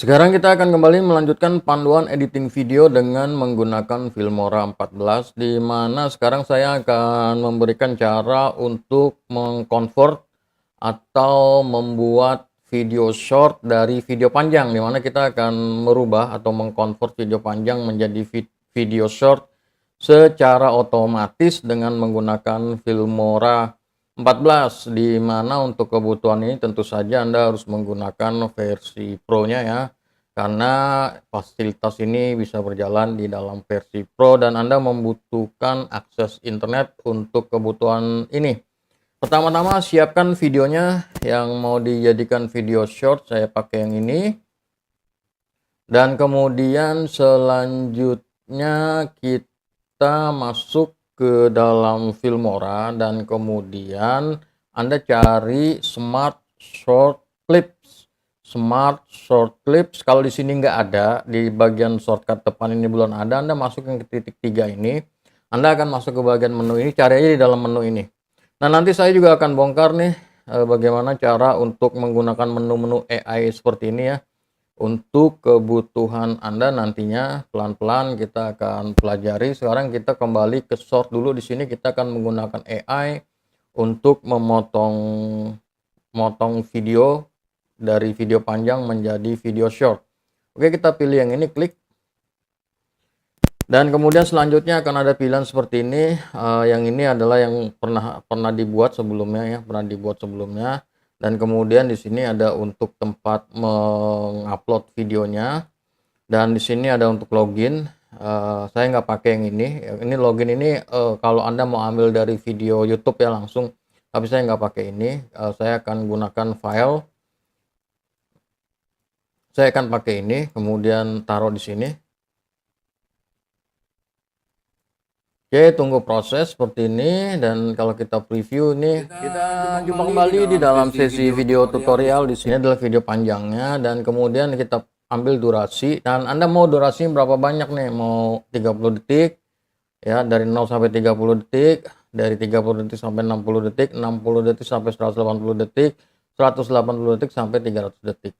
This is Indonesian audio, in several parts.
Sekarang kita akan kembali melanjutkan panduan editing video dengan menggunakan Filmora 14, di mana sekarang saya akan memberikan cara untuk mengkonvert atau membuat video short dari video panjang, di mana kita akan merubah atau mengkonvert video panjang menjadi video short secara otomatis dengan menggunakan Filmora 14, di mana untuk kebutuhan ini tentu saja Anda harus menggunakan versi Pro-nya ya, karena fasilitas ini bisa berjalan di dalam versi Pro dan Anda membutuhkan akses internet untuk kebutuhan ini. Pertama-tama siapkan videonya yang mau dijadikan video short, saya pakai yang ini. Dan kemudian selanjutnya kita masuk ke dalam Filmora dan kemudian Anda cari Smart Short Clips. Smart Short Clips, kalau di sini nggak ada, di bagian shortcut depan ini belum ada, Anda masuk ke titik 3 ini. Anda akan masuk ke bagian menu ini, cari aja di dalam menu ini. Nah, nanti saya juga akan bongkar nih bagaimana cara untuk menggunakan menu-menu AI seperti ini ya. Untuk kebutuhan Anda nantinya pelan-pelan kita akan pelajari. Sekarang kita kembali ke short dulu. Di sini kita akan menggunakan AI untuk memotong video dari video panjang menjadi video short. Oke, kita pilih yang ini, klik. Dan kemudian selanjutnya akan ada pilihan seperti ini. Yang ini adalah yang pernah dibuat sebelumnya ya, Dan kemudian di sini ada untuk tempat mengupload videonya. Dan di sini ada untuk login. Saya nggak pakai yang ini. Ini login ini kalau Anda mau ambil dari video YouTube ya langsung. Tapi saya nggak pakai ini. Saya akan gunakan file. Saya akan pakai ini. Kemudian taruh di sini. Oke, tunggu proses seperti ini, dan kalau kita preview nih, kita jumpa kembali di dalam sesi video tutorial. Di sini adalah video panjangnya, dan kemudian kita ambil durasi, dan Anda mau durasi berapa banyak nih? Mau 30 detik ya, dari 0 sampai 30 detik, dari 30 detik sampai 60 detik, 60 detik sampai 180 detik, 180 detik sampai 300 detik.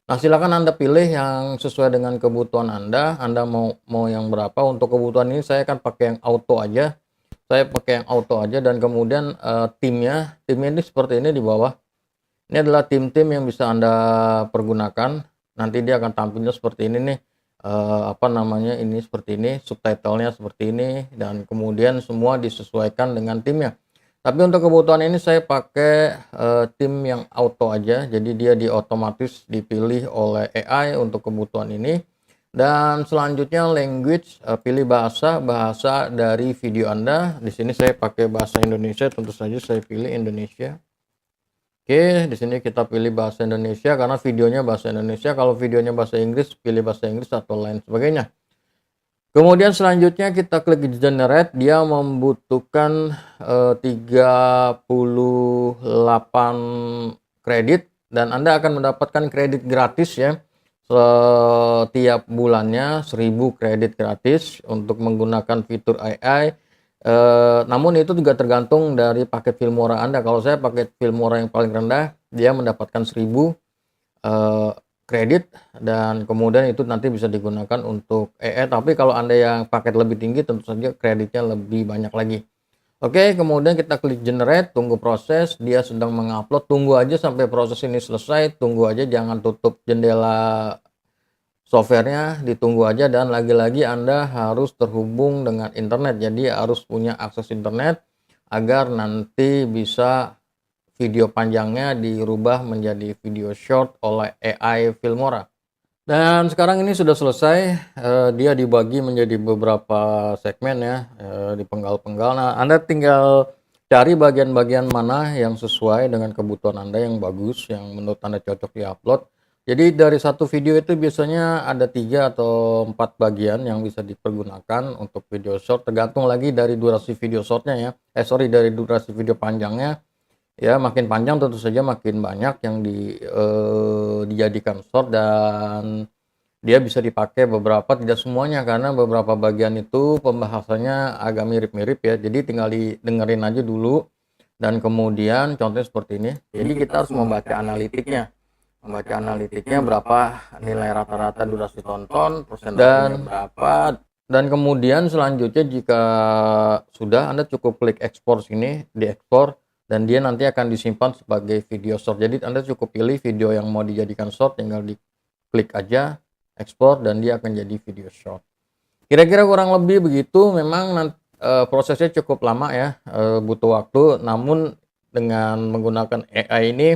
Nah, silakan Anda pilih yang sesuai dengan kebutuhan Anda. Anda mau yang berapa? Untuk kebutuhan ini saya akan pakai yang auto aja. Saya pakai yang auto aja, dan kemudian timnya ini seperti ini di bawah. Ini adalah tim-tim yang bisa Anda pergunakan. Nanti dia akan tampilnya seperti ini nih. Ini seperti ini, subtitlenya seperti ini, dan kemudian semua disesuaikan dengan timnya. Tapi untuk kebutuhan ini saya pakai tim yang auto aja, jadi dia otomatis dipilih oleh AI untuk kebutuhan ini. Dan selanjutnya language, pilih bahasa dari video Anda. Di sini saya pakai bahasa Indonesia, tentu saja saya pilih Indonesia. Oke, di sini kita pilih bahasa Indonesia karena videonya bahasa Indonesia. Kalau videonya bahasa Inggris, pilih bahasa Inggris atau lain sebagainya. Kemudian selanjutnya kita klik generate, dia membutuhkan 38 kredit, dan Anda akan mendapatkan kredit gratis ya. Setiap bulannya 1000 kredit gratis untuk menggunakan fitur AI. Namun itu juga tergantung dari paket Filmora Anda. Kalau saya paket Filmora yang paling rendah, dia mendapatkan 1000 kredit, dan kemudian itu nanti bisa digunakan untuk tapi kalau Anda yang paket lebih tinggi tentu saja kreditnya lebih banyak lagi. Oke, kemudian kita klik generate, tunggu proses, dia sedang mengupload, tunggu aja sampai proses ini selesai, tunggu aja, jangan tutup jendela softwarenya, ditunggu aja. Dan lagi-lagi Anda harus terhubung dengan internet, jadi harus punya akses internet agar nanti bisa video panjangnya dirubah menjadi video short oleh AI Filmora. Dan sekarang ini sudah selesai, dia dibagi menjadi beberapa segmen ya, dipenggal-penggal. Nah, Anda tinggal cari bagian-bagian mana yang sesuai dengan kebutuhan Anda, yang bagus, yang menurut Anda cocok di-upload. Jadi dari satu video itu biasanya ada 3 atau 4 bagian yang bisa dipergunakan untuk video short, tergantung lagi dari durasi video shortnya ya, dari durasi video panjangnya. Ya, makin panjang tentu saja makin banyak yang dijadikan short, dan dia bisa dipakai beberapa, tidak semuanya, karena beberapa bagian itu pembahasannya agak mirip-mirip ya. Jadi tinggal dengerin aja dulu, dan kemudian contohnya seperti ini. Jadi kita harus membaca analitiknya. membaca analitiknya berapa, nilai rata-rata durasi tonton, persentasenya berapa. Dan kemudian selanjutnya jika sudah, Anda cukup klik ekspor sini, diekspor, dan dia nanti akan disimpan sebagai video short. Jadi Anda cukup pilih video yang mau dijadikan short, tinggal diklik aja, ekspor, dan dia akan jadi video short. Kira-kira kurang lebih begitu. Memang prosesnya cukup lama ya, butuh waktu. Namun dengan menggunakan AI ini,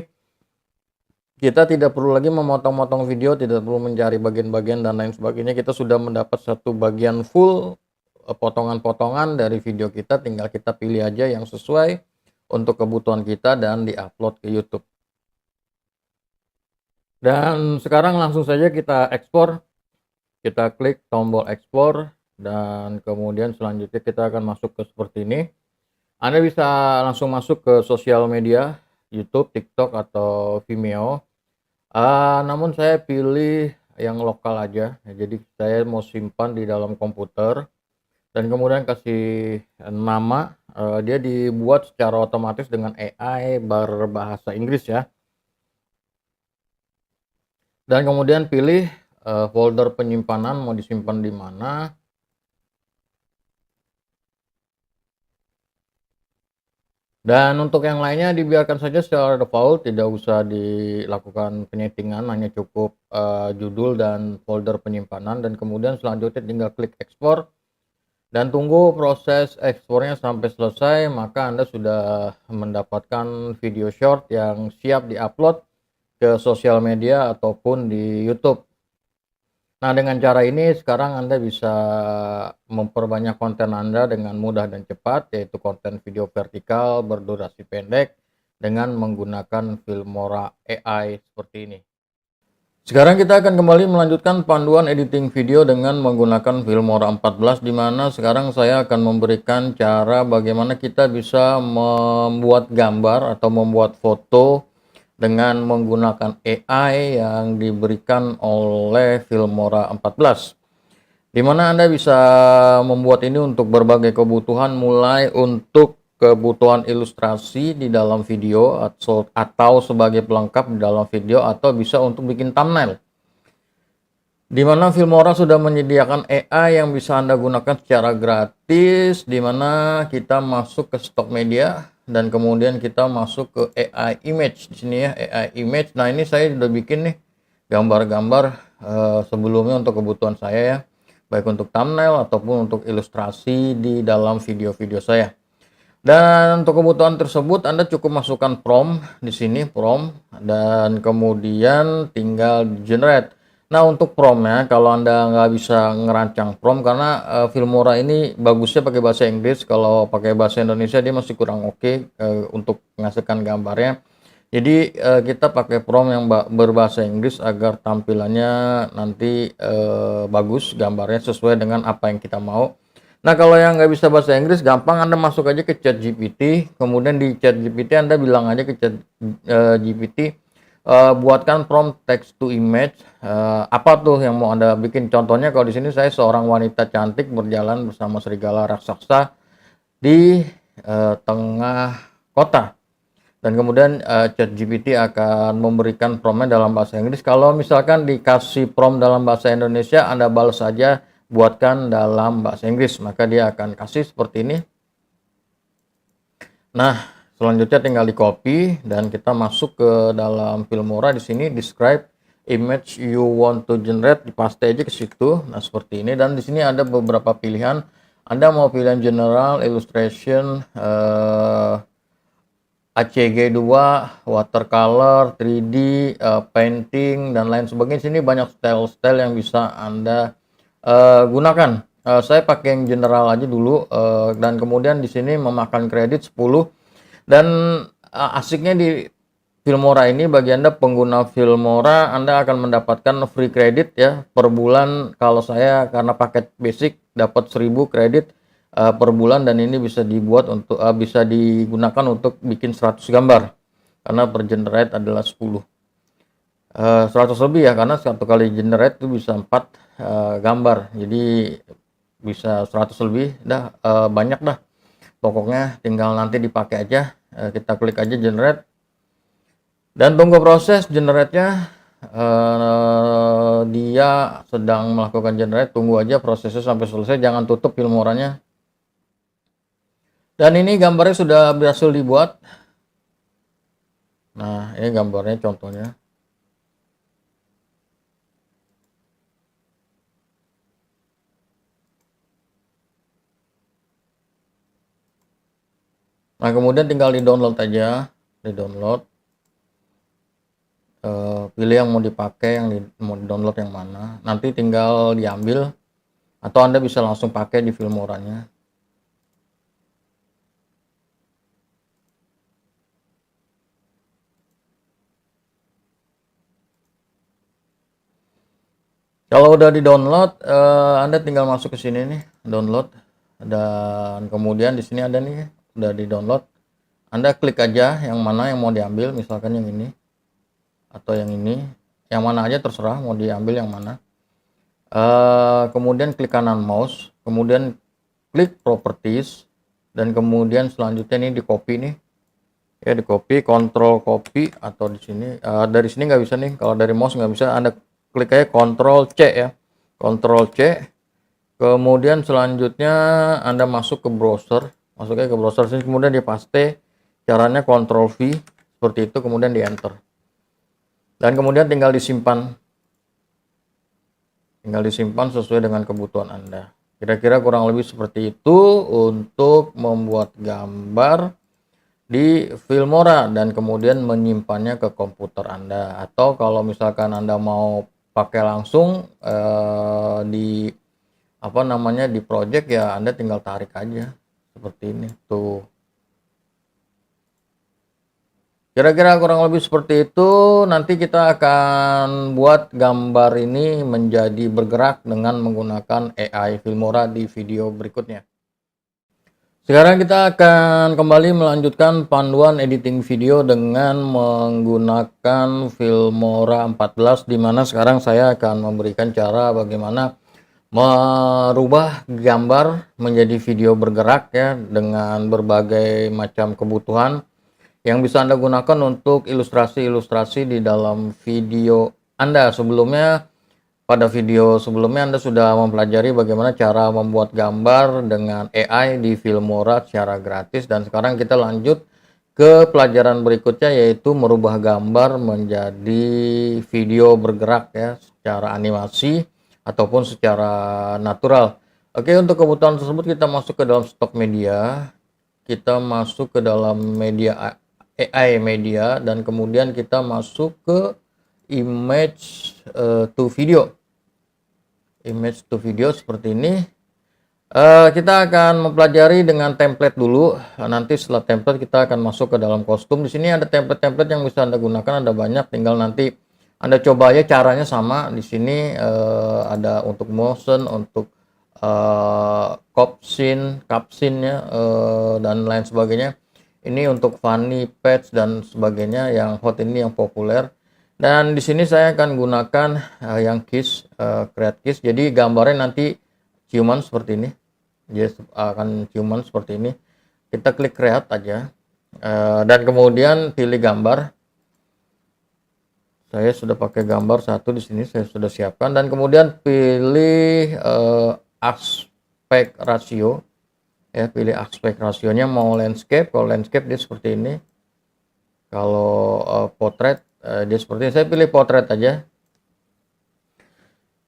kita tidak perlu lagi memotong-motong video, tidak perlu mencari bagian-bagian dan lain sebagainya. Kita sudah mendapat satu bagian full, potongan-potongan dari video kita, tinggal kita pilih aja yang sesuai untuk kebutuhan kita dan diupload ke YouTube. Dan sekarang langsung saja kita ekspor. Kita klik tombol ekspor dan kemudian selanjutnya kita akan masuk ke seperti ini. Anda bisa langsung masuk ke sosial media, YouTube, TikTok, atau Vimeo. Namun saya pilih yang lokal aja. Jadi saya mau simpan di dalam komputer dan kemudian kasih nama. Dia dibuat secara otomatis dengan AI berbahasa Inggris ya. Dan kemudian pilih folder penyimpanan mau disimpan di mana. Dan untuk yang lainnya dibiarkan saja secara default, tidak usah dilakukan penyetingan, hanya cukup judul dan folder penyimpanan. Dan kemudian selanjutnya tinggal klik ekspor dan tunggu proses ekspornya sampai selesai, maka Anda sudah mendapatkan video short yang siap diupload ke sosial media ataupun di YouTube. Nah, dengan cara ini sekarang Anda bisa memperbanyak konten Anda dengan mudah dan cepat, yaitu konten video vertikal berdurasi pendek dengan menggunakan Filmora AI seperti ini. Sekarang kita akan kembali melanjutkan panduan editing video dengan menggunakan Filmora 14, di mana sekarang saya akan memberikan cara bagaimana kita bisa membuat gambar atau membuat foto dengan menggunakan AI yang diberikan oleh Filmora 14, di mana Anda bisa membuat ini untuk berbagai kebutuhan, mulai untuk kebutuhan ilustrasi di dalam video atau sebagai pelengkap di dalam video, atau bisa untuk bikin thumbnail, di mana Filmora sudah menyediakan AI yang bisa Anda gunakan secara gratis, di mana kita masuk ke stock media dan kemudian kita masuk ke AI image di sini ya, AI image. Nah, ini saya sudah bikin nih gambar-gambar sebelumnya untuk kebutuhan saya ya, baik untuk thumbnail ataupun untuk ilustrasi di dalam video-video saya. Dan untuk kebutuhan tersebut Anda cukup masukkan prompt di sini, prompt, dan kemudian tinggal generate. Nah, untuk promptnya, kalau Anda nggak bisa ngerancang prompt karena Filmora ini bagusnya pakai bahasa Inggris, kalau pakai bahasa Indonesia dia masih kurang oke untuk menghasilkan gambarnya. Jadi kita pakai prompt yang berbahasa Inggris agar tampilannya nanti bagus, gambarnya sesuai dengan apa yang kita mau. Nah, kalau yang nggak bisa bahasa Inggris, gampang, Anda masuk aja ke ChatGPT, kemudian di ChatGPT Anda bilang aja ke ChatGPT, buatkan prompt text to image. Apa tuh yang mau Anda bikin? Contohnya kalau di sini saya seorang wanita cantik berjalan bersama serigala raksasa di tengah kota. Dan kemudian ChatGPT akan memberikan promptnya dalam bahasa Inggris. Kalau misalkan dikasih prompt dalam bahasa Indonesia, Anda balas saja buatkan dalam bahasa Inggris, maka dia akan kasih seperti ini. Nah, selanjutnya tinggal di copy dan kita masuk ke dalam Filmora. Di sini describe image you want to generate, dipaste aja ke situ. Nah, seperti ini. Dan di sini ada beberapa pilihan. Anda mau pilihan general, illustration, ACG2, watercolor, 3D, painting, dan lain sebagainya. Sini banyak style-style yang bisa Anda gunakan. Saya pakai yang general aja dulu, dan kemudian di sini memakan kredit 10. Dan asiknya di Filmora ini, bagi Anda pengguna Filmora, Anda akan mendapatkan free credit ya per bulan. Kalau saya karena paket basic dapat 1000 kredit per bulan, dan ini bisa dibuat untuk bisa digunakan untuk bikin 100 gambar karena per generate adalah 10. 100 lebih ya, karena satu kali generate itu bisa 4 gambar, jadi bisa 100 lebih dah, banyak dah. Pokoknya tinggal nanti dipakai aja. Kita klik aja generate dan tunggu proses generate-nya. dia sedang melakukan generate, tunggu aja prosesnya sampai selesai, jangan tutup Filmoranya. Dan ini gambarnya sudah berhasil dibuat. Nah, ini gambarnya contohnya. Nah, kemudian tinggal di-download aja, di-download. Pilih yang mau dipakai, mau di-download yang mana. Nanti tinggal diambil, atau Anda bisa langsung pakai di Filmoranya. Kalau udah di-download, Anda tinggal masuk ke sini nih, download. Dan kemudian di sini ada nih, udah di-download. Anda klik aja yang mana yang mau diambil, misalkan yang ini atau yang ini, yang mana aja terserah mau diambil yang mana. Kemudian klik kanan mouse, kemudian klik properties, dan kemudian selanjutnya ini di copy nih, ya di copy, control copy, atau di sini dari sini nggak bisa nih, kalau dari mouse nggak bisa. Anda klik aja control C ya, control C. Kemudian selanjutnya Anda masuk ke browser, masuknya ke browser sini, kemudian dipaste. Caranya control V seperti itu, kemudian di enter, dan kemudian tinggal disimpan sesuai dengan kebutuhan Anda. Kira-kira kurang lebih seperti itu untuk membuat gambar di Filmora dan kemudian menyimpannya ke komputer Anda. Atau kalau misalkan Anda mau pakai langsung di di project, ya Anda tinggal tarik aja seperti ini tuh. Kira-kira kurang lebih seperti itu. Nanti kita akan buat gambar ini menjadi bergerak dengan menggunakan AI Filmora di video berikutnya. Sekarang kita akan kembali melanjutkan panduan editing video dengan menggunakan Filmora 14, di mana sekarang saya akan memberikan cara bagaimana merubah gambar menjadi video bergerak ya, dengan berbagai macam kebutuhan yang bisa Anda gunakan untuk ilustrasi-ilustrasi di dalam video Anda. Pada video sebelumnya Anda sudah mempelajari bagaimana cara membuat gambar dengan AI di Filmora secara gratis, dan sekarang kita lanjut ke pelajaran berikutnya, yaitu merubah gambar menjadi video bergerak ya, secara animasi ataupun secara natural. Oke, untuk kebutuhan tersebut kita masuk ke dalam stok media, kita masuk ke dalam media AI media, dan kemudian kita masuk ke image to video. Image to video seperti ini. Kita akan mempelajari dengan template dulu. Nanti setelah template kita akan masuk ke dalam kostum. Di sini ada template-template yang bisa Anda gunakan, ada banyak. Tinggal nanti Anda coba aja, caranya sama. Di sini ada untuk motion, untuk caption ya, dan lain sebagainya. Ini untuk funny, patch dan sebagainya, yang hot ini yang populer. Dan di sini saya akan gunakan yang kiss, create kiss. Jadi gambarnya nanti ciuman seperti ini. Dia akan ciuman seperti ini. Kita klik create aja, dan kemudian pilih gambar. Saya sudah pakai gambar satu di sini, saya sudah siapkan, dan kemudian pilih aspect ratio. Ya, pilih aspek rasionya mau landscape. Kalau landscape dia seperti ini, kalau potret dia seperti ini. Saya pilih potret aja.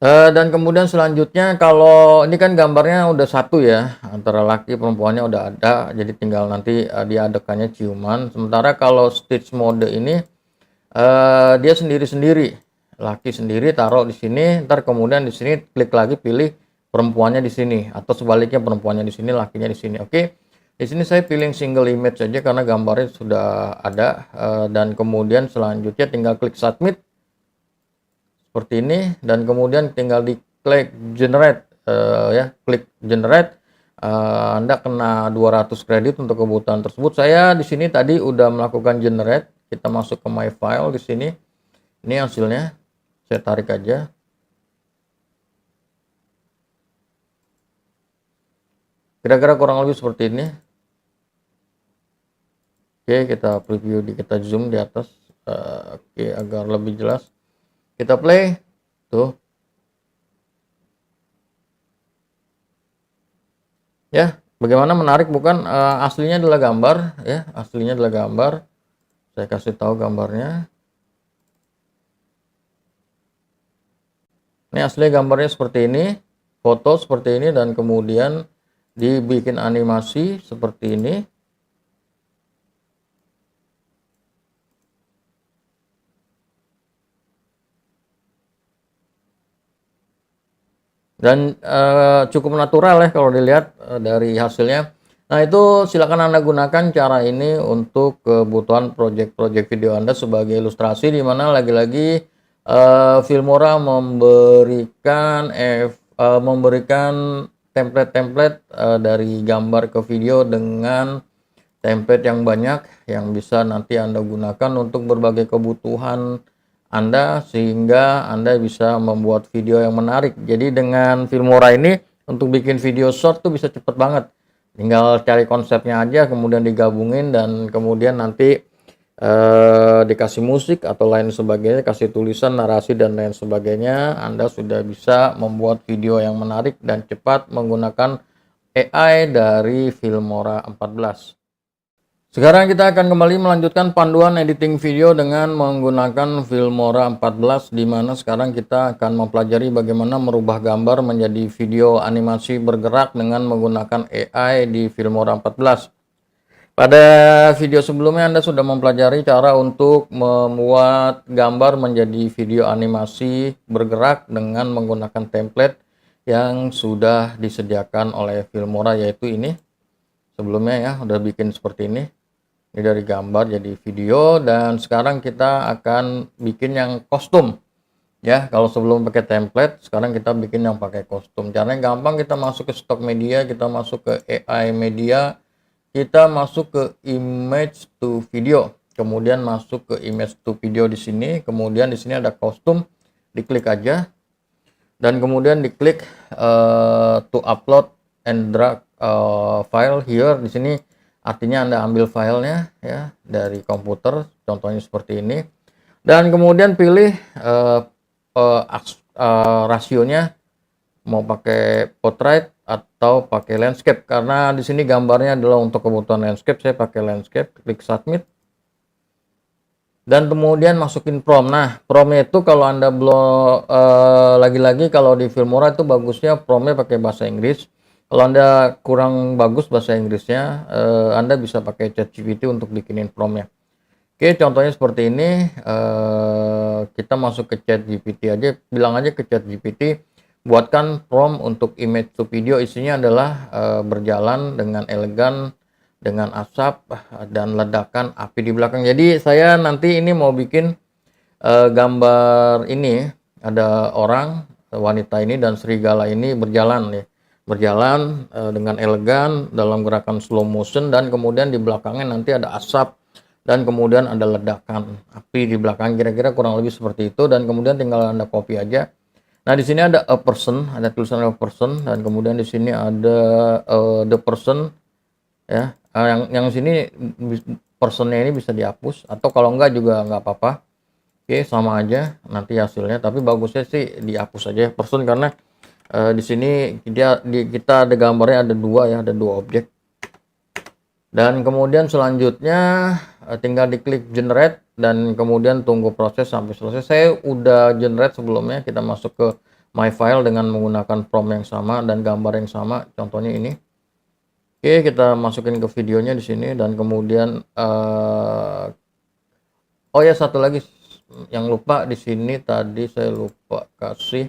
Dan kemudian selanjutnya, kalau ini kan gambarnya udah satu ya, antara laki perempuannya udah ada, jadi tinggal nanti diadakannya ciuman. Sementara kalau stitch mode ini dia sendiri-sendiri, laki sendiri taruh di sini, ntar kemudian di sini klik lagi pilih perempuannya di sini, atau sebaliknya perempuannya di sini, lakinya di sini. Oke, di sini saya pilih single image saja karena gambarnya sudah ada, dan kemudian selanjutnya tinggal klik submit seperti ini, dan kemudian tinggal diklik generate, ya klik generate. Anda kena 200 kredit untuk kebutuhan tersebut. Saya di sini tadi udah melakukan generate. Kita masuk ke my file di sini. Ini hasilnya. Saya tarik aja. Kira-kira kurang lebih seperti ini. Oke, kita preview, kita zoom di atas. Oke, agar lebih jelas. Kita play. Tuh. Ya, bagaimana menarik bukan? Aslinya adalah gambar ya, aslinya adalah gambar. Saya kasih tahu gambarnya. Ini asli gambarnya seperti ini, foto seperti ini, dan kemudian dibikin animasi seperti ini. Dan cukup natural ya kalau dilihat dari hasilnya. Nah, itu silakan Anda gunakan cara ini untuk kebutuhan project-project video Anda sebagai ilustrasi, di mana lagi-lagi Filmora memberikan template-template dari gambar ke video dengan template yang banyak yang bisa nanti Anda gunakan untuk berbagai kebutuhan Anda, sehingga Anda bisa membuat video yang menarik. Jadi dengan Filmora ini untuk bikin video short tuh bisa cepet banget. Tinggal cari konsepnya aja, kemudian digabungin, dan kemudian nanti dikasih musik atau lain sebagainya, kasih tulisan, narasi, dan lain sebagainya. Anda sudah bisa membuat video yang menarik dan cepat menggunakan AI dari Filmora 14. Sekarang kita akan kembali melanjutkan panduan editing video dengan menggunakan Filmora 14, di mana sekarang kita akan mempelajari bagaimana merubah gambar menjadi video animasi bergerak dengan menggunakan AI di Filmora 14. Pada video sebelumnya Anda sudah mempelajari cara untuk membuat gambar menjadi video animasi bergerak dengan menggunakan template yang sudah disediakan oleh Filmora, yaitu ini. Sebelumnya ya udah bikin seperti ini. Ini dari gambar jadi video, dan sekarang kita akan bikin yang kostum. Ya, kalau sebelum pakai template, sekarang kita bikin yang pakai kostum. Caranya gampang, kita masuk ke stock media, kita masuk ke AI media, kita masuk ke image to video, kemudian masuk ke image to video di sini, kemudian di sini ada kostum, diklik aja, dan kemudian diklik to upload and drag file here. Di sini artinya Anda ambil filenya ya dari komputer, contohnya seperti ini, dan kemudian pilih rasionya, mau pakai portrait atau pakai landscape. Karena di sini gambarnya adalah untuk kebutuhan landscape, saya pakai landscape. Klik submit, dan kemudian masukin prompt. Nah, promptnya itu kalau Anda belum lagi-lagi kalau di Filmora itu bagusnya promptnya pakai bahasa Inggris. Kalau Anda kurang bagus bahasa Inggrisnya, Anda bisa pakai ChatGPT untuk bikinin promptnya. Oke, contohnya seperti ini. Kita masuk ke ChatGPT aja, bilang aja ke ChatGPT, buatkan prompt untuk image to video. Isinya adalah berjalan dengan elegan dengan asap dan ledakan api di belakang. Jadi saya nanti ini mau bikin gambar ini, ada orang, wanita ini dan serigala ini berjalan ya, berjalan dengan elegan dalam gerakan slow motion, dan kemudian di belakangnya nanti ada asap dan kemudian ada ledakan api di belakang, kira-kira kurang lebih seperti itu. Dan kemudian tinggal Anda copy aja. Nah, di sini ada a person, ada tulisan a person, dan kemudian di sini ada the person ya. Yang sini personnya ini bisa dihapus, atau kalau enggak juga enggak apa-apa. Oke, sama aja nanti hasilnya, tapi bagusnya sih dihapus aja person, karena di sini kita ada gambarnya, ada dua ya, ada dua objek. Dan kemudian selanjutnya tinggal diklik generate, dan kemudian tunggu proses sampai selesai. Saya udah generate sebelumnya. Kita masuk ke my file dengan menggunakan prompt yang sama dan gambar yang sama, contohnya ini. Oke, kita masukin ke videonya di sini, dan kemudian oh ya, satu lagi yang lupa di sini tadi, saya lupa kasih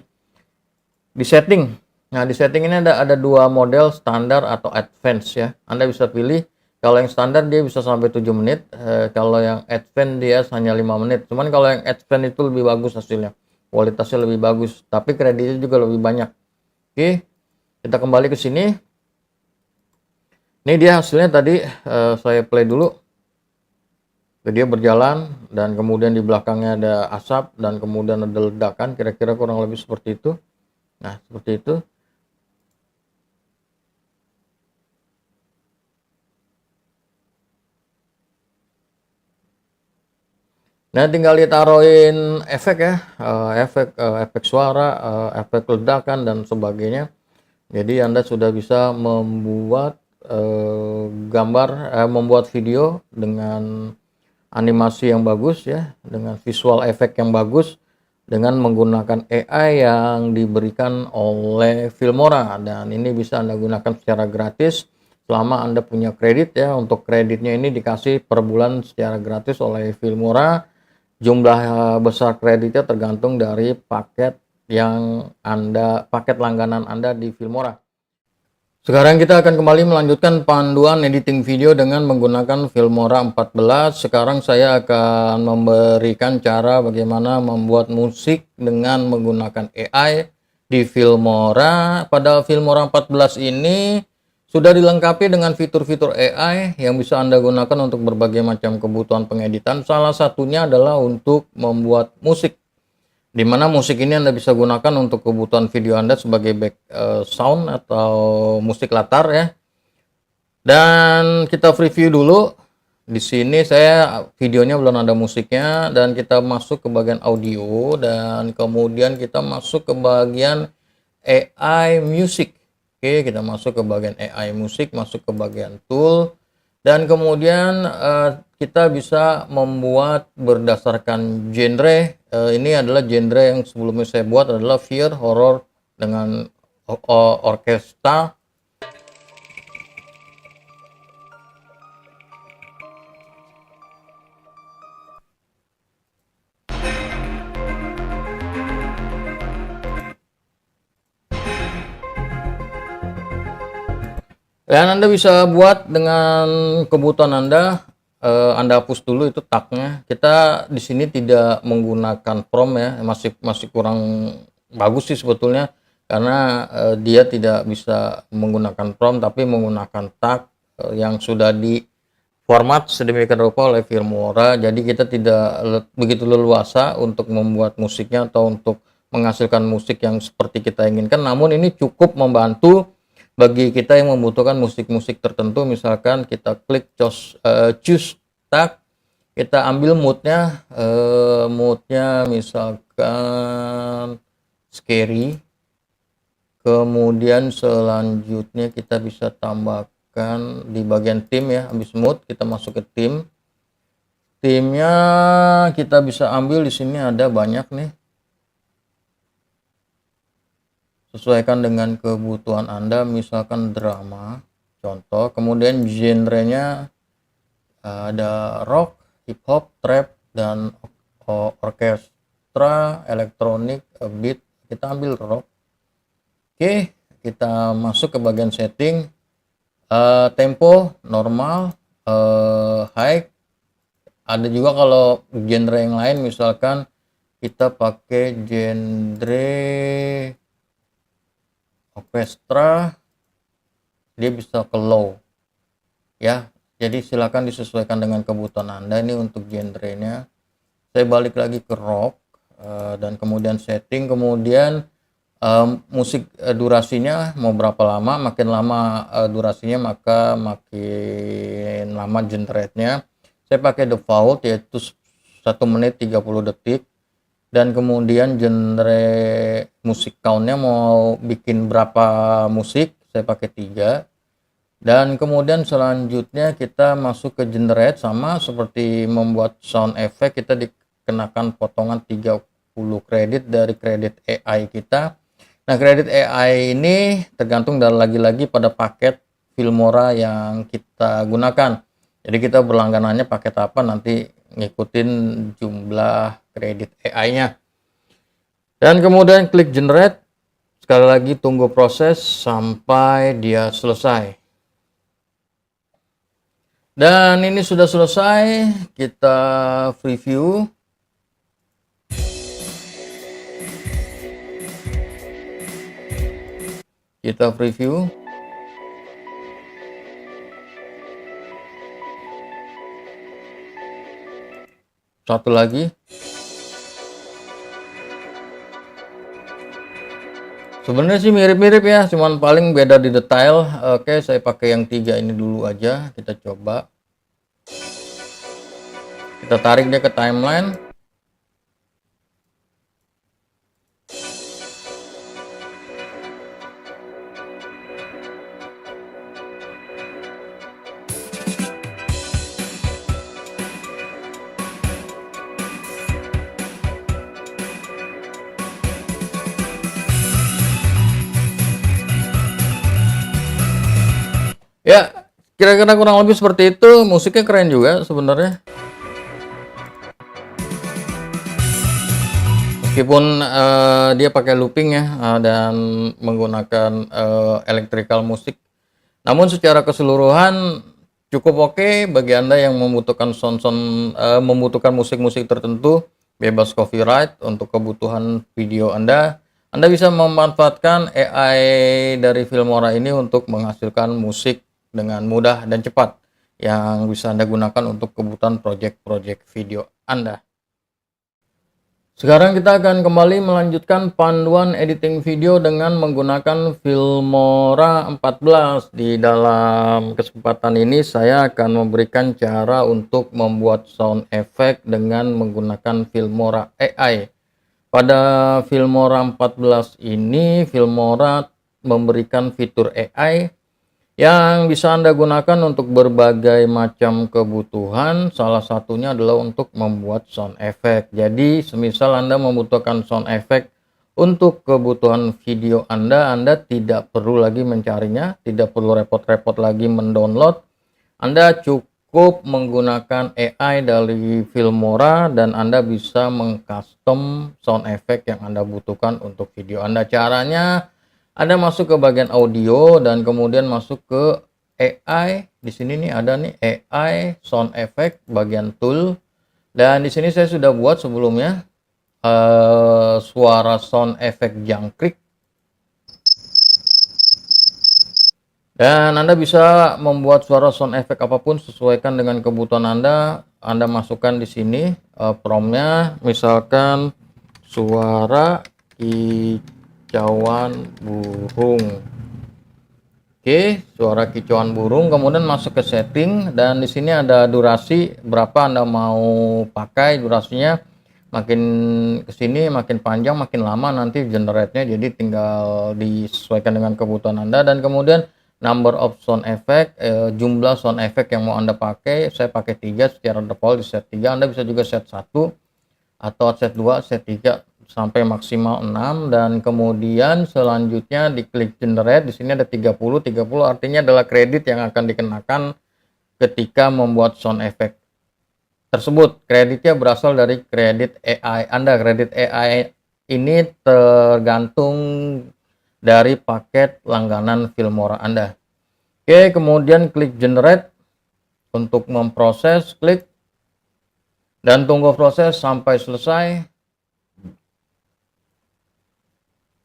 di setting. Nah, di setting ini ada dua model, standar atau advance ya. Anda bisa pilih. Kalau yang standar dia bisa sampai 7 menit, kalau yang advance dia hanya 5 menit. Cuman kalau yang advance itu lebih bagus hasilnya, kualitasnya lebih bagus, tapi kreditnya juga lebih banyak. Oke, kita kembali ke sini. Ini dia hasilnya tadi, saya play dulu. Dia berjalan, dan kemudian di belakangnya ada asap, dan kemudian ada ledakan, kira-kira kurang lebih seperti itu. Nah, seperti itu. Nah, tinggal ditaruhin efek ya, efek suara, efek ledakan dan sebagainya. Jadi Anda sudah bisa membuat membuat video dengan animasi yang bagus ya, dengan visual efek yang bagus, dengan menggunakan AI yang diberikan oleh Filmora, dan ini bisa Anda gunakan secara gratis selama Anda punya kredit ya. Untuk kreditnya ini dikasih per bulan secara gratis oleh Filmora. Jumlah besar kreditnya tergantung dari paket paket langganan Anda di Filmora. Sekarang kita akan kembali melanjutkan panduan editing video dengan menggunakan Filmora 14. Sekarang saya akan memberikan cara bagaimana membuat musik dengan menggunakan AI di Filmora. Pada Filmora 14 ini sudah dilengkapi dengan fitur-fitur AI yang bisa Anda gunakan untuk berbagai macam kebutuhan pengeditan. Salah satunya adalah untuk membuat musik, di mana musik ini Anda bisa gunakan untuk kebutuhan video Anda sebagai sound atau musik latar ya. Dan kita preview dulu. Di sini saya videonya belum ada musiknya, dan kita masuk ke bagian audio, dan kemudian kita masuk ke bagian AI music. Oke, kita masuk ke bagian AI musik, masuk ke bagian tool, dan kemudian kita bisa membuat berdasarkan genre. Ini adalah genre yang sebelumnya saya buat adalah fear horror dengan orkestra. Dan Anda bisa buat dengan kebutuhan Anda. Anda hapus dulu itu tagnya. Kita di sini tidak menggunakan prompt ya, masih kurang bagus sih sebetulnya, karena dia tidak bisa menggunakan prompt tapi menggunakan tag yang sudah di format sedemikian rupa oleh Filmora. Jadi kita tidak begitu leluasa untuk membuat musiknya atau untuk menghasilkan musik yang seperti kita inginkan. Namun ini cukup membantu bagi kita yang membutuhkan musik-musik tertentu. Misalkan kita klik choose tag, kita ambil moodnya misalkan scary, kemudian selanjutnya kita bisa tambahkan di bagian theme ya. Habis mood kita masuk ke theme-nya kita bisa ambil di sini, ada banyak nih, sesuaikan dengan kebutuhan Anda. Misalkan drama contoh, kemudian genrenya ada rock, hip hop, trap, dan orkestra, elektronik, beat. Kita ambil rock. Oke, kita masuk ke bagian setting, tempo normal, high. Ada juga kalau genre yang lain, misalkan kita pakai genre orkestra, dia bisa ke low ya. Jadi silakan disesuaikan dengan kebutuhan Anda. Ini untuk genrenya. Saya balik lagi ke rock, dan kemudian setting, kemudian musik durasinya mau berapa lama. Makin lama durasinya maka makin lama generate-nya. Saya pakai default yaitu 1 menit 30 detik. Dan kemudian genre musik count-nya mau bikin berapa musik, saya pakai 3. Dan kemudian selanjutnya kita masuk ke generate, sama seperti membuat sound effect, kita dikenakan potongan 30 kredit dari kredit AI kita. Nah, kredit AI ini tergantung dari lagi-lagi pada paket Filmora yang kita gunakan. Jadi kita berlangganannya paket apa, nanti ngikutin jumlah kredit AI-nya. Dan kemudian klik generate. Sekali lagi tunggu proses sampai dia selesai. Dan ini sudah selesai, kita preview. Kita preview. Satu lagi. Sebenarnya sih mirip-mirip ya, cuman paling beda di detail. Oke, saya pakai yang 3 ini dulu aja. Kita coba. Kita tarik dia ke timeline. Ya, kira-kira kurang lebih seperti itu. Musiknya keren juga sebenarnya. Meskipun dia pakai looping ya, dan menggunakan electrical musik. Namun secara keseluruhan cukup oke bagi Anda yang membutuhkan membutuhkan musik-musik tertentu, bebas copyright untuk kebutuhan video Anda. Anda bisa memanfaatkan AI dari Filmora ini untuk menghasilkan musik dengan mudah dan cepat yang bisa Anda gunakan untuk kebutuhan project-project video Anda. Sekarang kita akan kembali melanjutkan panduan editing video dengan menggunakan Filmora 14. Di dalam kesempatan ini saya akan memberikan cara untuk membuat sound effect dengan menggunakan Filmora AI. Pada Filmora 14 ini, Filmora memberikan fitur AI yang bisa Anda gunakan untuk berbagai macam kebutuhan. Salah satunya adalah untuk membuat sound effect. Jadi semisal Anda membutuhkan sound effect untuk kebutuhan video Anda tidak perlu lagi mencarinya, tidak perlu repot-repot lagi mendownload. Anda cukup menggunakan AI dari Filmora dan Anda bisa mengcustom sound effect yang Anda butuhkan untuk video Anda. Caranya, Anda masuk ke bagian audio dan kemudian masuk ke AI. Di sini nih ada nih AI sound effect bagian tool. Dan di sini saya sudah buat sebelumnya suara sound effect jangkrik. Dan Anda bisa membuat suara sound effect apapun sesuaikan dengan kebutuhan Anda. Anda masukkan di sini promptnya, misalkan suara kicauan burung. Oke, suara kicauan burung, kemudian masuk ke setting dan di sini ada durasi berapa Anda mau pakai durasinya. Makin kesini makin panjang makin lama nanti generate-nya, jadi tinggal disesuaikan dengan kebutuhan Anda. Dan kemudian number of sound effect, jumlah sound effect yang mau Anda pakai. Saya pakai 3 secara default, di set 3. Anda bisa juga set 1 atau set 2, set 3 sampai maksimal 6. Dan kemudian selanjutnya diklik generate. Di sini ada 30 artinya adalah kredit yang akan dikenakan ketika membuat sound effect tersebut. Kreditnya berasal dari kredit AI Anda. Kredit AI ini tergantung dari paket langganan Filmora Anda. Oke, kemudian klik generate untuk memproses, klik dan tunggu proses sampai selesai.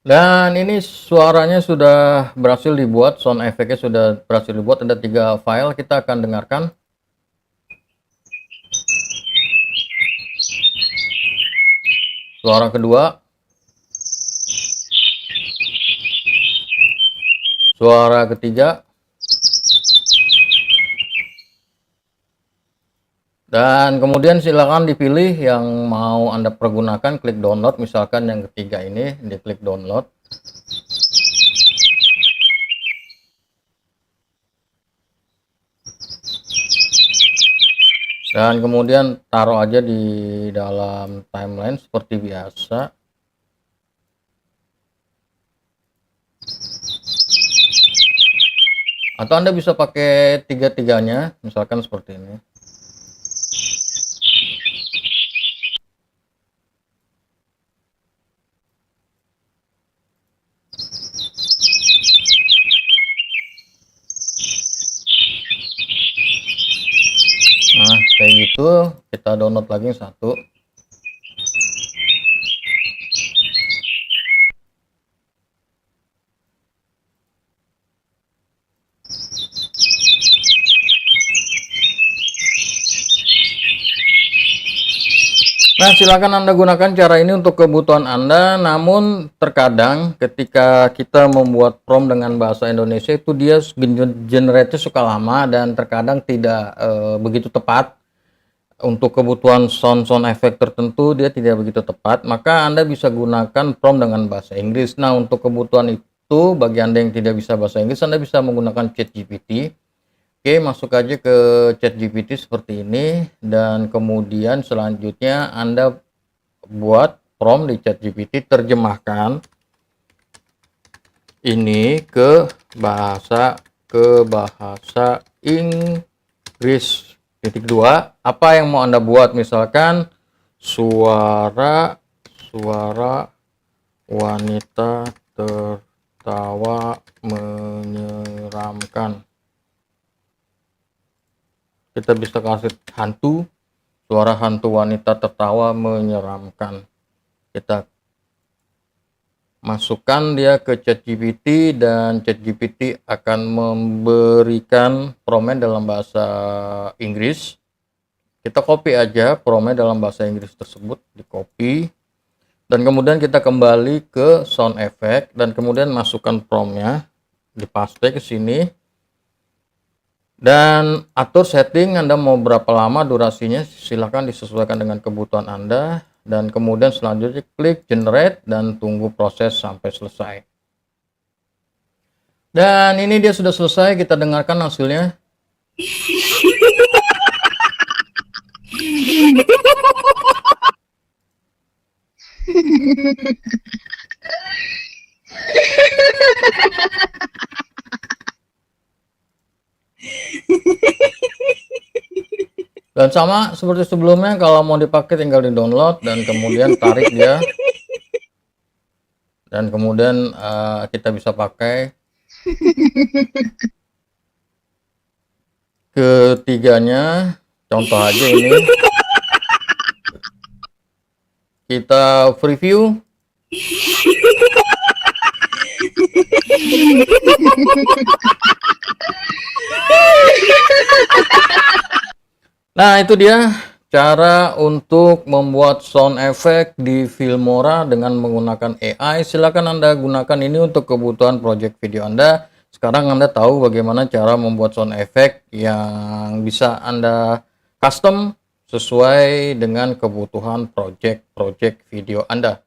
Dan ini suaranya sudah berhasil dibuat, sound effect-nya sudah berhasil dibuat. Ada 3 file, kita akan dengarkan. Suara kedua, suara ketiga, dan kemudian silakan dipilih yang mau Anda pergunakan. Klik download, misalkan yang ketiga ini, diklik download. Dan kemudian taruh aja di dalam timeline seperti biasa. Atau Anda bisa pakai tiga-tiganya, misalkan seperti ini. Nah, kayak gitu, kita download lagi satu. Nah, silakan Anda gunakan cara ini untuk kebutuhan Anda. Namun terkadang ketika kita membuat prompt dengan bahasa Indonesia itu dia generate suka lama dan terkadang tidak begitu tepat. Untuk kebutuhan sound effect tertentu dia tidak begitu tepat, maka Anda bisa gunakan prompt dengan bahasa Inggris. Nah, untuk kebutuhan itu bagi Anda yang tidak bisa bahasa Inggris, Anda bisa menggunakan ChatGPT. Oke, masuk aja ke ChatGPT seperti ini dan kemudian selanjutnya Anda buat prompt di ChatGPT, terjemahkan ini ke bahasa ke bahasa Inggris. Titik 2, apa yang mau Anda buat? Misalkan suara wanita tertawa menyeramkan. Kita bisa kasih hantu, suara hantu wanita tertawa menyeramkan. Kita masukkan dia ke ChatGPT dan ChatGPT akan memberikan prompt dalam bahasa Inggris. Kita copy aja prompt dalam bahasa Inggris tersebut, di copy, dan kemudian kita kembali ke sound effect dan kemudian masukkan promptnya, dipaste ke sini, dan atur setting Anda mau berapa lama durasinya, silahkan disesuaikan dengan kebutuhan Anda, dan kemudian selanjutnya klik generate dan tunggu proses sampai selesai. Dan ini dia sudah selesai, kita dengarkan hasilnya. Dan sama seperti sebelumnya, kalau mau dipakai tinggal di download dan kemudian tarik dia, dan kemudian kita bisa pakai. Ketiganya, contoh aja ini, kita preview. Nah, itu dia cara untuk membuat sound effect di Filmora dengan menggunakan AI. Silakan Anda gunakan ini untuk kebutuhan project video Anda. Sekarang Anda tahu bagaimana cara membuat sound effect yang bisa Anda custom sesuai dengan kebutuhan project video Anda.